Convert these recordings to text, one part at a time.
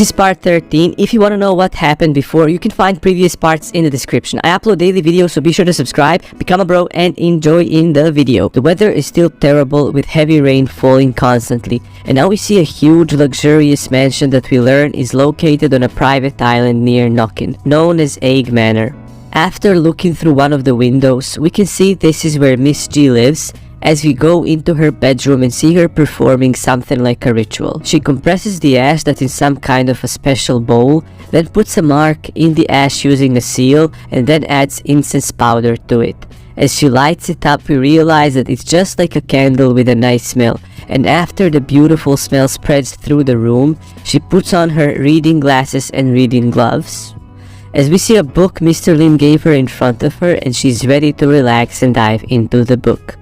This is part 13. If you want to know what happened before, you can find previous parts in the description. I upload daily videos, so be sure to subscribe, become a bro, and enjoy in the video. The weather is still terrible with heavy rain falling constantly, and now we see a huge luxurious mansion that we learn is located on a private island near Nokin, known as Egg Manor. After looking through one of the windows, we can see this is where Miss G lives, as we go into her bedroom and see her performing something like a ritual. She compresses the ash that in some kind of a special bowl, then puts a mark in the ash using a seal, and then adds incense powder to it. As she lights it up, we realize that it's just like a candle with a nice smell, and after the beautiful smell spreads through the room, she puts on her reading glasses and reading gloves. As we see a book Mr. Lin gave her in front of her, and she's ready to relax and dive into the book.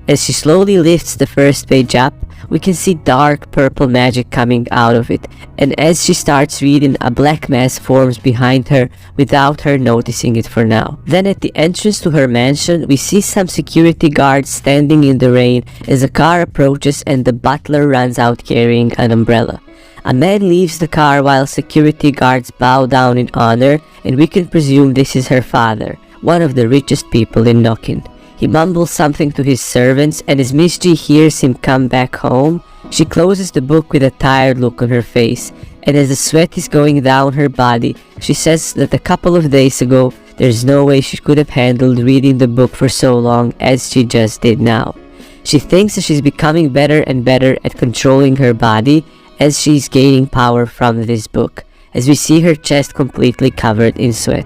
As she slowly lifts the first page up, we can see dark purple magic coming out of it, and as she starts reading, a black mass forms behind her without her noticing it for now. Then at the entrance to her mansion, we see some security guards standing in the rain as a car approaches and the butler runs out carrying an umbrella. A man leaves the car while security guards bow down in honor, and we can presume this is her father, one of the richest people in Nokin. He mumbles something to his servants, and as Miss G hears him come back home, she closes the book with a tired look on her face, and as the sweat is going down her body, she says that a couple of days ago, there's no way she could have handled reading the book for so long as she just did now. She thinks that she's becoming better and better at controlling her body as she's gaining power from this book, as we see her chest completely covered in sweat.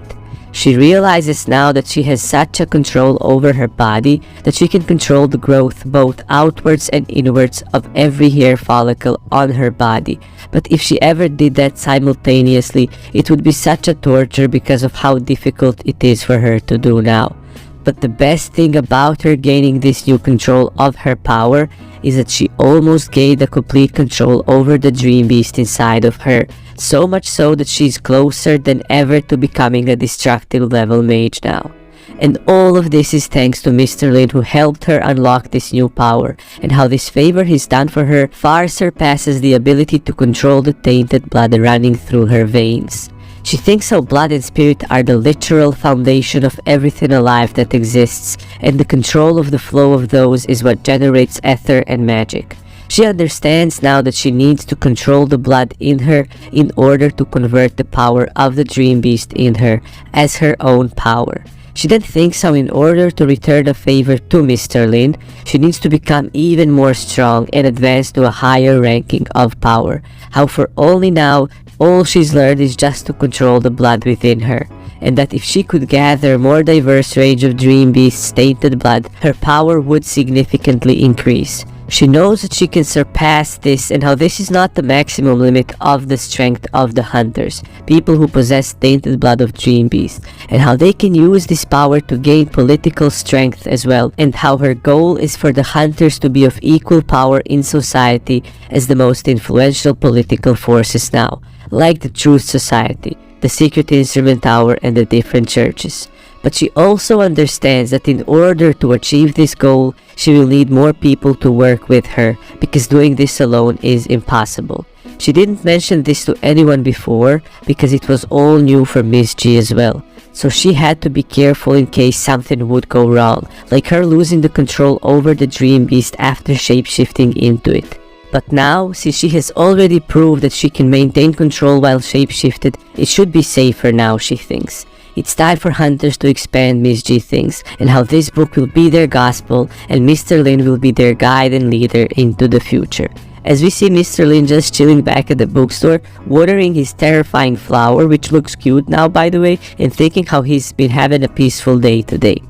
She realizes now that she has such a control over her body that she can control the growth both outwards and inwards of every hair follicle on her body. But if she ever did that simultaneously, it would be such a torture because of how difficult it is for her to do now. But the best thing about her gaining this new control of her power is that she almost gained a complete control over the dream beast inside of her, so much so that she's closer than ever to becoming a destructive level mage now. And all of this is thanks to Mr. Lin, who helped her unlock this new power, and how this favor he's done for her far surpasses the ability to control the tainted blood running through her veins. She thinks how blood and spirit are the literal foundation of everything alive that exists, and the control of the flow of those is what generates ether and magic. She understands now that she needs to control the blood in her in order to convert the power of the dream beast in her as her own power. She then thinks how in order to return a favor to Mr. Lin, she needs to become even more strong and advance to a higher ranking of power. How for only now, all she's learned is just to control the blood within her, and that if she could gather more diverse range of dream beasts' tainted blood, her power would significantly increase. She knows that she can surpass this, and how this is not the maximum limit of the strength of the hunters, people who possess tainted blood of dream beasts, and how they can use this power to gain political strength as well, and how her goal is for the hunters to be of equal power in society as the most influential political forces now, like the Truth Society, the Secret Instrument Tower, and the different churches. But she also understands that in order to achieve this goal, she will need more people to work with her, because doing this alone is impossible. She didn't mention this to anyone before, because it was all new for Miss G as well. So she had to be careful in case something would go wrong, like her losing the control over the dream beast after shapeshifting into it. But now, since she has already proved that she can maintain control while shapeshifted, it should be safer now, she thinks. It's time for hunters to expand Miss G thinks, and how this book will be their gospel, and Mr. Lin will be their guide and leader into the future. As we see Mr. Lin just chilling back at the bookstore, watering his terrifying flower, which looks cute now by the way, and thinking how he's been having a peaceful day today.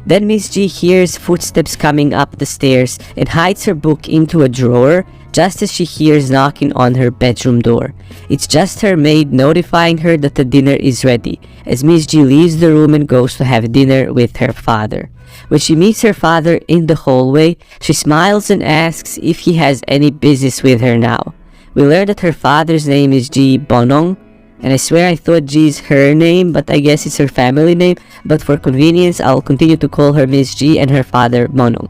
Then Miss G hears footsteps coming up the stairs and hides her book into a drawer just as she hears knocking on her bedroom door. It's just her maid notifying her that the dinner is ready, as Miss G leaves the room and goes to have dinner with her father. When she meets her father in the hallway, she smiles and asks if he has any business with her now. We learn that her father's name is G Bonong, and I swear I thought G is her name, but I guess it's her family name, but for convenience I'll continue to call her Miss G and her father Bonong.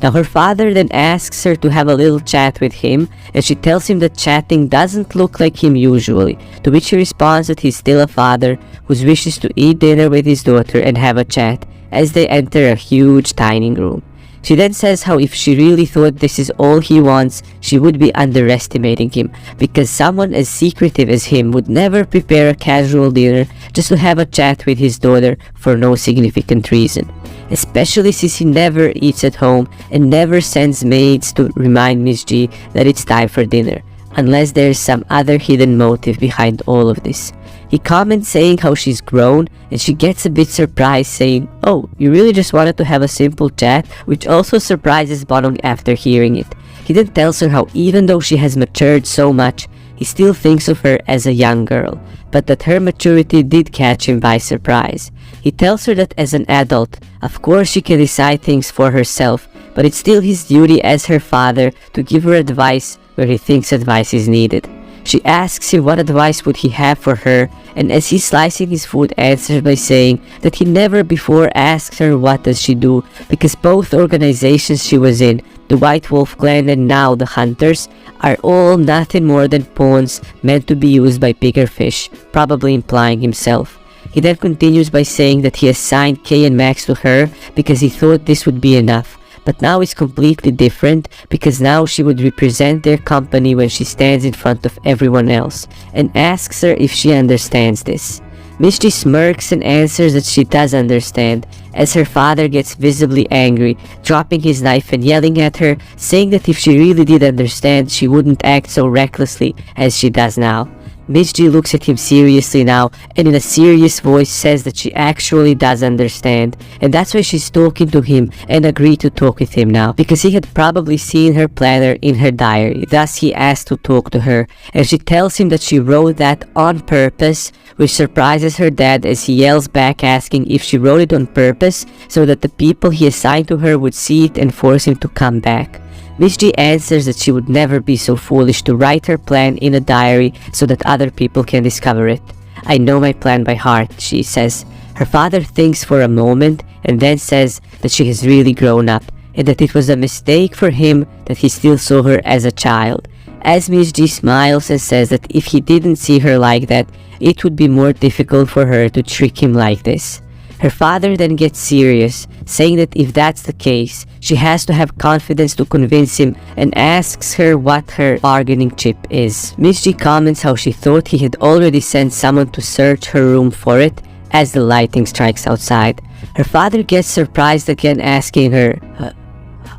Now her father then asks her to have a little chat with him, and she tells him that chatting doesn't look like him usually, to which he responds that he's still a father who wishes to eat dinner with his daughter and have a chat as they enter a huge dining room. She then says how if she really thought this is all he wants, she would be underestimating him, because someone as secretive as him would never prepare a casual dinner just to have a chat with his daughter for no significant reason. Especially since he never eats at home and never sends maids to remind Miss G that it's time for dinner, unless there's some other hidden motive behind all of this. He comments saying how she's grown, and she gets a bit surprised, saying, "Oh, you really just wanted to have a simple chat?" which also surprises Bonong after hearing it. He then tells her how even though she has matured so much, he still thinks of her as a young girl, but that her maturity did catch him by surprise. He tells her that as an adult, of course she can decide things for herself, but it's still his duty as her father to give her advice where he thinks advice is needed. She asks him what advice would he have for her, and as he's slicing his food, answers by saying that he never before asked her what does she do, because both organizations she was in, the White Wolf Clan and now the Hunters, are all nothing more than pawns meant to be used by bigger fish, probably implying himself. He then continues by saying that he assigned Kay and Max to her because he thought this would be enough. But now it's completely different, because now she would represent their company when she stands in front of everyone else, and asks her if she understands this. Miss G smirks and answers that she does understand, as her father gets visibly angry, dropping his knife and yelling at her, saying that if she really did understand, she wouldn't act so recklessly as she does now. Miss G looks at him seriously now, and in a serious voice says that she actually does understand, and that's why she's talking to him and agreed to talk with him now, because he had probably seen her planner in her diary. Thus he asked to talk to her, and she tells him that she wrote that on purpose, which surprises her dad as he yells back asking if she wrote it on purpose so that the people he assigned to her would see it and force him to come back. Miss G answers that she would never be so foolish to write her plan in a diary so that other people can discover it. "I know my plan by heart," she says. Her father thinks for a moment and then says that she has really grown up and that it was a mistake for him that he still saw her as a child. As Miss G smiles and says that if he didn't see her like that, it would be more difficult for her to trick him like this. Her father then gets serious, saying that if that's the case, she has to have confidence to convince him, and asks her what her bargaining chip is. Miss G comments how she thought he had already sent someone to search her room for it as the lightning strikes outside. Her father gets surprised again, asking her,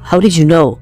"How did you know?"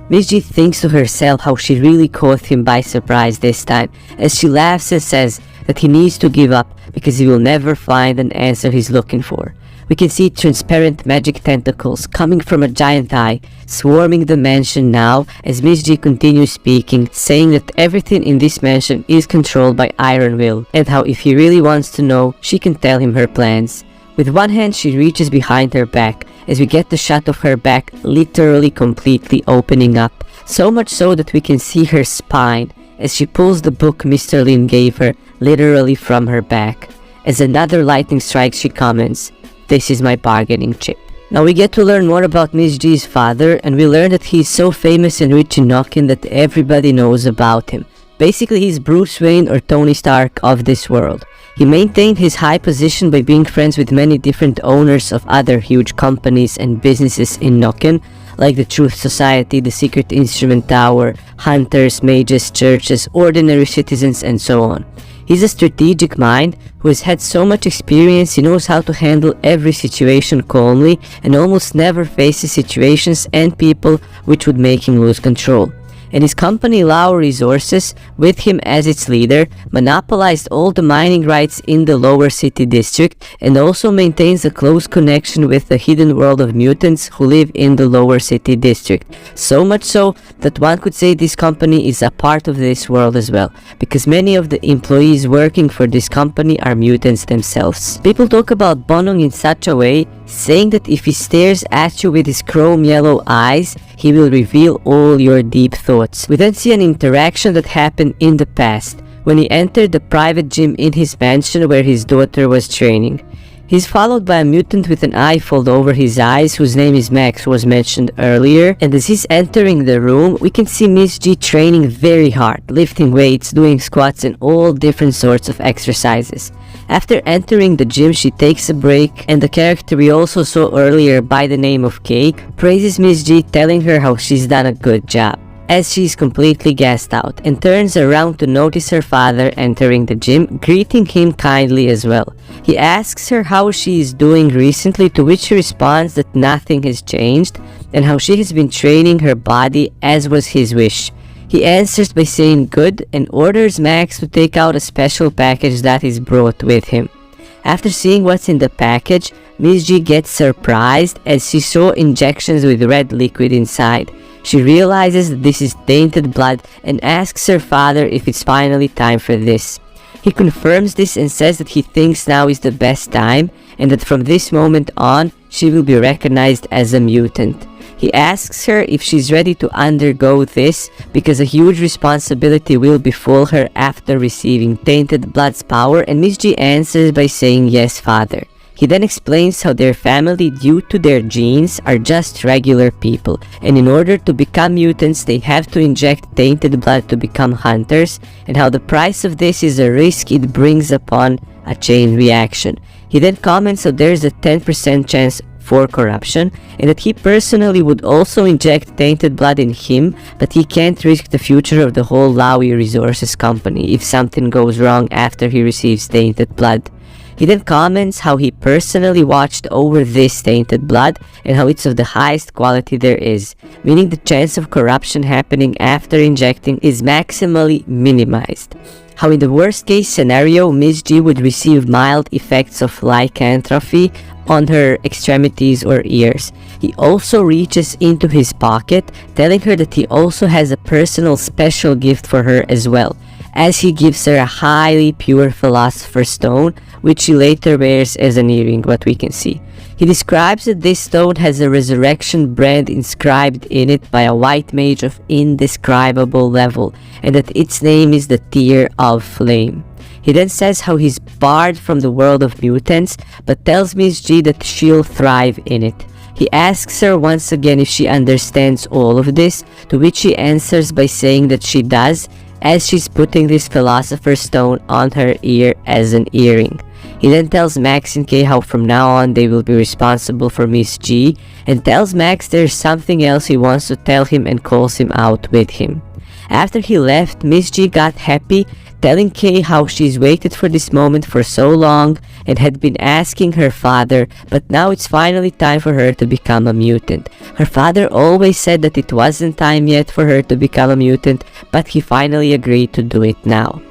Miss G thinks to herself how she really caught him by surprise this time, as she laughs and says that he needs to give up because he will never find an answer he's looking for. We can see transparent magic tentacles coming from a giant eye, swarming the mansion now as Miss G continues speaking, saying that everything in this mansion is controlled by Iron Will, and how if he really wants to know, she can tell him her plans. With one hand she reaches behind her back, as we get the shot of her back literally completely opening up, so much so that we can see her spine as she pulls the book Mr. Lin gave her literally from her back. As another lightning strikes, she comments, "This is my bargaining chip." Now we get to learn more about Miss G's father, and we learn that he's so famous and rich in Nokken that everybody knows about him. Basically, he's Bruce Wayne or Tony Stark of this world. He maintained his high position by being friends with many different owners of other huge companies and businesses in Nokken, like the Truth Society, the Secret Instrument Tower, hunters, mages, churches, ordinary citizens, and so on. He's a strategic mind who has had so much experience he knows how to handle every situation calmly and almost never faces situations and people which would make him lose control. And his company Lao Resources, with him as its leader, monopolized all the mining rights in the lower city district and also maintains a close connection with the hidden world of mutants who live in the lower city district. So much so that one could say this company is a part of this world as well, because many of the employees working for this company are mutants themselves. People talk about Bonong in such a way, saying that if he stares at you with his chrome yellow eyes, he will reveal all your deep thoughts. We then see an interaction that happened in the past, when he entered the private gym in his mansion where his daughter was training. He's followed by a mutant with an eye fold over his eyes, whose name is Max, who was mentioned earlier. And as he's entering the room, we can see Miss G training very hard, lifting weights, doing squats, and all different sorts of exercises. After entering the gym, she takes a break, and the character we also saw earlier by the name of Kay praises Miss G, telling her how she's done a good job, as she's completely gassed out, and turns around to notice her father entering the gym, greeting him kindly as well. He asks her how she is doing recently, to which she responds that nothing has changed, and how she has been training her body as was his wish. He answers by saying good, and orders Max to take out a special package that is brought with him. After seeing what's in the package, Miss G gets surprised as she saw injections with red liquid inside. She realizes that this is tainted blood and asks her father if it's finally time for this. He confirms this and says that he thinks now is the best time, and that from this moment on, she will be recognized as a mutant. He asks her if she's ready to undergo this, because a huge responsibility will befall her after receiving tainted blood's power, and Miss G answers by saying yes, father. He then explains how their family, due to their genes, are just regular people, and in order to become mutants they have to inject tainted blood to become hunters, and how the price of this is a risk it brings upon a chain reaction. He then comments that there is a 10% chance for corruption, and that he personally would also inject tainted blood in him, but he can't risk the future of the whole Lowy Resources company if something goes wrong after he receives tainted blood. He then comments how he personally watched over this tainted blood and how it's of the highest quality there is, meaning the chance of corruption happening after injecting is maximally minimized. How in the worst case scenario, Miss G would receive mild effects of lycanthropy on her extremities or ears. He also reaches into his pocket, telling her that he also has a personal special gift for her as well, as he gives her a highly pure philosopher's stone, which she later wears as an earring, what we can see. He describes that this stone has a resurrection brand inscribed in it by a white mage of indescribable level, and that its name is the Tear of Flame. He then says how he's barred from the world of mutants, but tells Miss G that she'll thrive in it. He asks her once again if she understands all of this, to which she answers by saying that she does, as she's putting this philosopher's stone on her ear as an earring. He then tells Max and Kay how from now on they will be responsible for Miss G, and tells Max there's something else he wants to tell him and calls him out with him. After he left, Miss G got happy, telling Kay how she's waited for this moment for so long and had been asking her father, but now it's finally time for her to become a mutant. Her father always said that it wasn't time yet for her to become a mutant, but he finally agreed to do it now.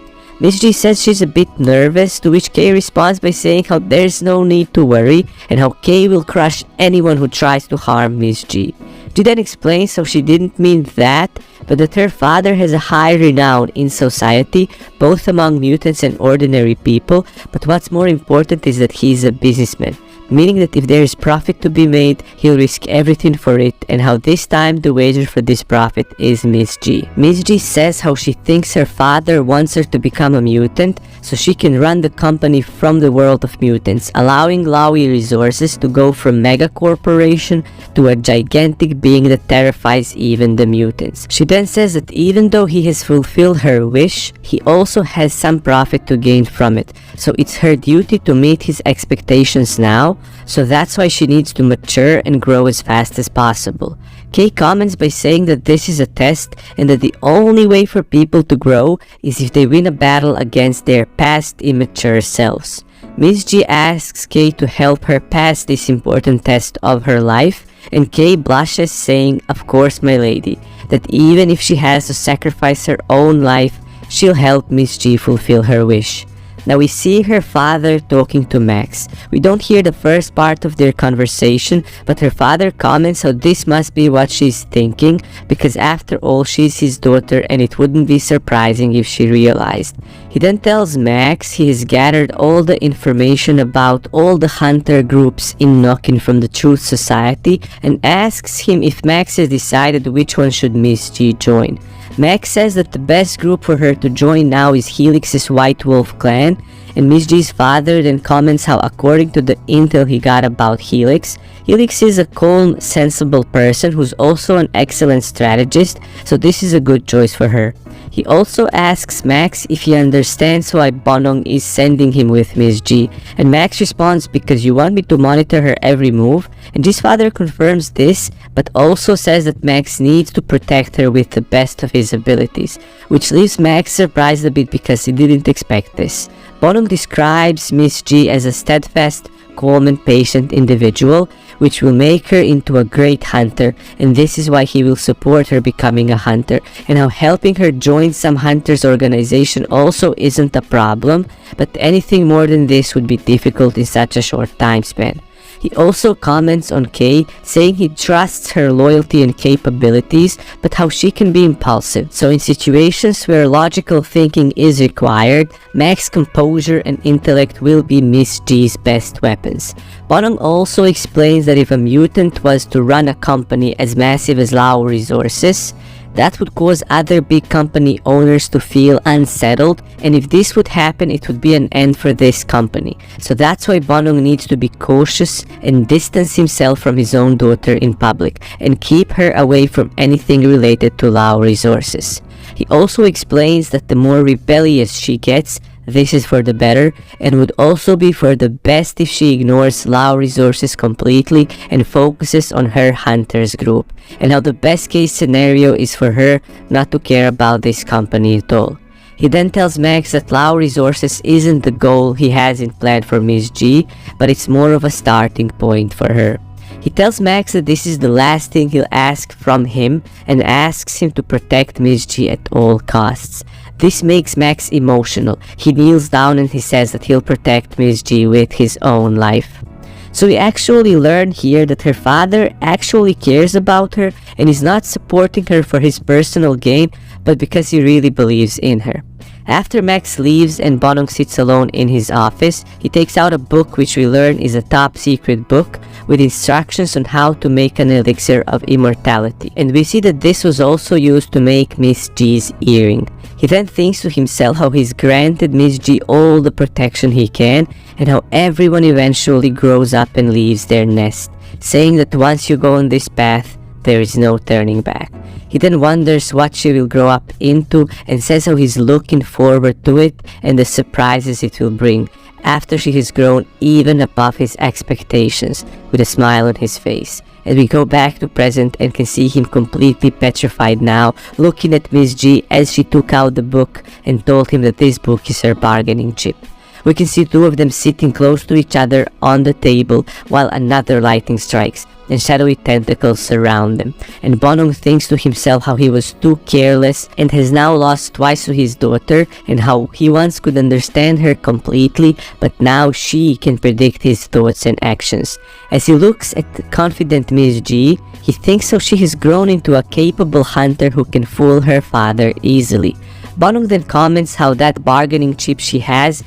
Miss G says she's a bit nervous, to which Kay responds by saying how there's no need to worry and how Kay will crush anyone who tries to harm Miss G. She then explains how she didn't mean that, but that her father has a high renown in society, both among mutants and ordinary people, but what's more important is that he's a businessman, meaning that if there is profit to be made, he'll risk everything for it, and how this time the wager for this profit is Miss G. Miss G says how she thinks her father wants her to become a mutant so she can run the company from the world of mutants, allowing Lowy Resources to go from mega corporation to a gigantic being that terrifies even the mutants. She then says that even though he has fulfilled her wish, he also has some profit to gain from it, so it's her duty to meet his expectations now, so that's why she needs to mature and grow as fast as possible. Kay comments by saying that this is a test and that the only way for people to grow is if they win a battle against their past immature selves. Miss G asks Kay to help her pass this important test of her life, and Kay blushes, saying, "Of course, my lady," that even if she has to sacrifice her own life, she'll help Miss G fulfill her wish. Now we see her father talking to Max. We don't hear the first part of their conversation, but her father comments how this must be what she's thinking, because after all she's his daughter and it wouldn't be surprising if she realized. He then tells Max he has gathered all the information about all the hunter groups in Nokin from the Truth Society and asks him if Max has decided which one should Miss G join. Max says that the best group for her to join now is Helix's White Wolf clan, and Miss G's father then comments how, according to the intel he got about Helix, Helix is a calm, sensible person who's also an excellent strategist, so this is a good choice for her. He also asks Max if he understands why Bonong is sending him with Miss G, and Max responds, "Because you want me to monitor her every move," and G's father confirms this, but also says that Max needs to protect her with the best of his abilities, which leaves Max surprised a bit because he didn't expect this. Bonong describes Miss G as a steadfast, calm and patient individual, which will make her into a great hunter, and this is why he will support her becoming a hunter, and how helping her join some hunters organization also isn't a problem, but anything more than this would be difficult in such a short time span. He also comments on Kay, saying he trusts her loyalty and capabilities, but how she can be impulsive. So in situations where logical thinking is required, Max's composure and intellect will be Miss G's best weapons. Bonong also explains that if a mutant was to run a company as massive as Lao Resources, that would cause other big company owners to feel unsettled, and if this would happen, it would be an end for this company. So that's why Bonong needs to be cautious and distance himself from his own daughter in public, and keep her away from anything related to Lao Resources. He also explains that the more rebellious she gets, this is for the better, and would also be for the best if she ignores Lao Resources completely and focuses on her hunters group, and how the best case scenario is for her not to care about this company at all. He then tells Max that Lao Resources isn't the goal he has in plan for Miss G, but it's more of a starting point for her. He tells Max that this is the last thing he'll ask from him, and asks him to protect Miss G at all costs. This makes Max emotional. He kneels down and he says that he'll protect Miss G with his own life. So we actually learn here that her father actually cares about her and is not supporting her for his personal gain, but because he really believes in her. After Max leaves and Bonong sits alone in his office, he takes out a book which we learn is a top secret book with instructions on how to make an elixir of immortality. And we see that this was also used to make Miss G's earring. He then thinks to himself how he's granted Miss G all the protection he can, and how everyone eventually grows up and leaves their nest, saying that once you go on this path, there is no turning back. He then wonders what she will grow up into, and says how he's looking forward to it and the surprises it will bring after she has grown even above his expectations, with a smile on his face. And we go back to present and can see him completely petrified now, looking at Miss G as she took out the book and told him that this book is her bargaining chip. We can see two of them sitting close to each other on the table while another lightning strikes and shadowy tentacles surround them. And Bonong thinks to himself how he was too careless and has now lost twice to his daughter, and how he once could understand her completely, but now she can predict his thoughts and actions. As he looks at the confident Miss G, he thinks how she has grown into a capable hunter who can fool her father easily. Bonong then comments how that bargaining chip she has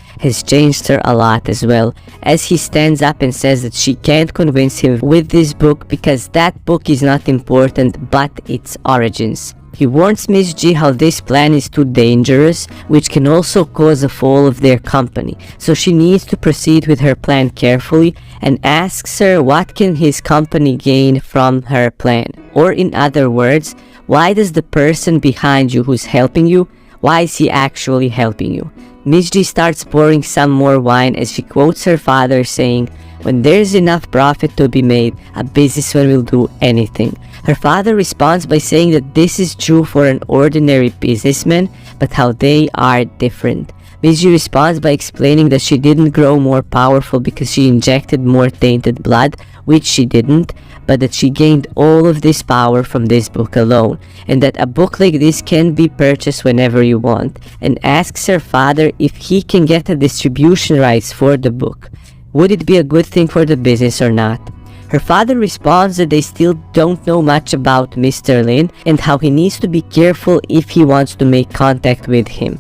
changed her a lot as well, as he stands up and says that she can't convince him with this book because that book is not important but its origins. He warns Miss G how this plan is too dangerous, which can also cause a fall of their company, so she needs to proceed with her plan carefully, and asks her what can his company gain from her plan. Or in other words, why does the person behind you who's helping you, why is he actually helping you? Miss G starts pouring some more wine as she quotes her father saying, "When there's enough profit to be made, a businessman will do anything." Her father responds by saying that this is true for an ordinary businessman, but how they are different. Miss G responds by explaining that she didn't grow more powerful because she injected more tainted blood, which she didn't, but that she gained all of this power from this book alone, and that a book like this can be purchased whenever you want, and asks her father if he can get the distribution rights for the book. Would it be a good thing for the business or not? Her father responds that they still don't know much about Mr. Lin and how he needs to be careful if he wants to make contact with him.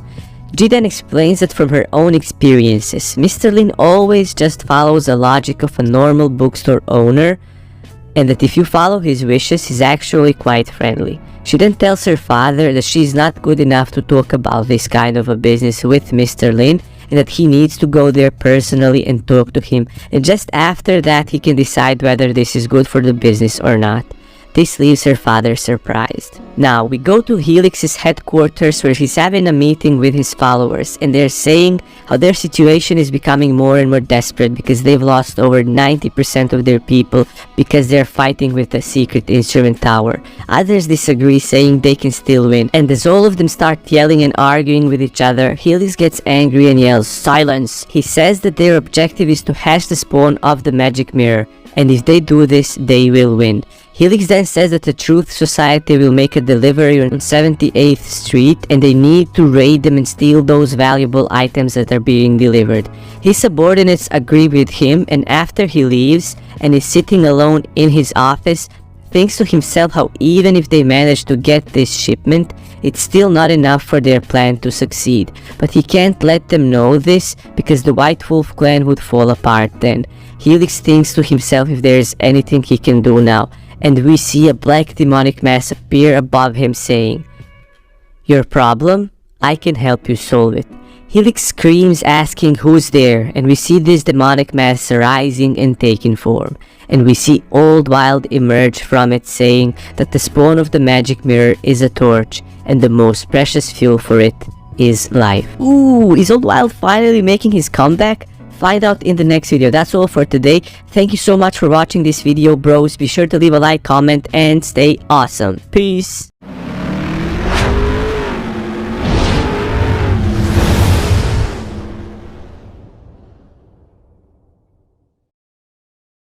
G then explains that from her own experiences, Mr. Lin always just follows the logic of a normal bookstore owner, and that if you follow his wishes, he's actually quite friendly. She then tells her father that she's not good enough to talk about this kind of a business with Mr. Lin, and that he needs to go there personally and talk to him, and just after that he can decide whether this is good for the business or not. This leaves her father surprised. Now we go to Helix's headquarters, where he's having a meeting with his followers, and they're saying how their situation is becoming more and more desperate because they've lost over 90% of their people because they're fighting with the secret instrument tower. Others disagree, saying they can still win, and as all of them start yelling and arguing with each other, Helix gets angry and yells, "Silence!" He says that their objective is to hash the spawn of the magic mirror, and if they do this, they will win. Helix then says that the Truth Society will make a delivery on 78th Street, and they need to raid them and steal those valuable items that are being delivered. His subordinates agree with him, and after he leaves and is sitting alone in his office, thinks to himself how even if they manage to get this shipment, it's still not enough for their plan to succeed. But he can't let them know this because the White Wolf clan would fall apart then. Helix thinks to himself if there is anything he can do now, and we see a black demonic mass appear above him saying, "Your problem? I can help you solve it." Helix screams, asking who's there, and we see this demonic mass rising and taking form. And we see Old Wild emerge from it, saying that the spawn of the magic mirror is a torch, and the most precious fuel for it is life. Ooh, is Old Wild finally making his comeback? Find out in the next video. That's all for today. Thank you so much for watching this video, bros. Be sure to leave a like, comment, and stay awesome. Peace.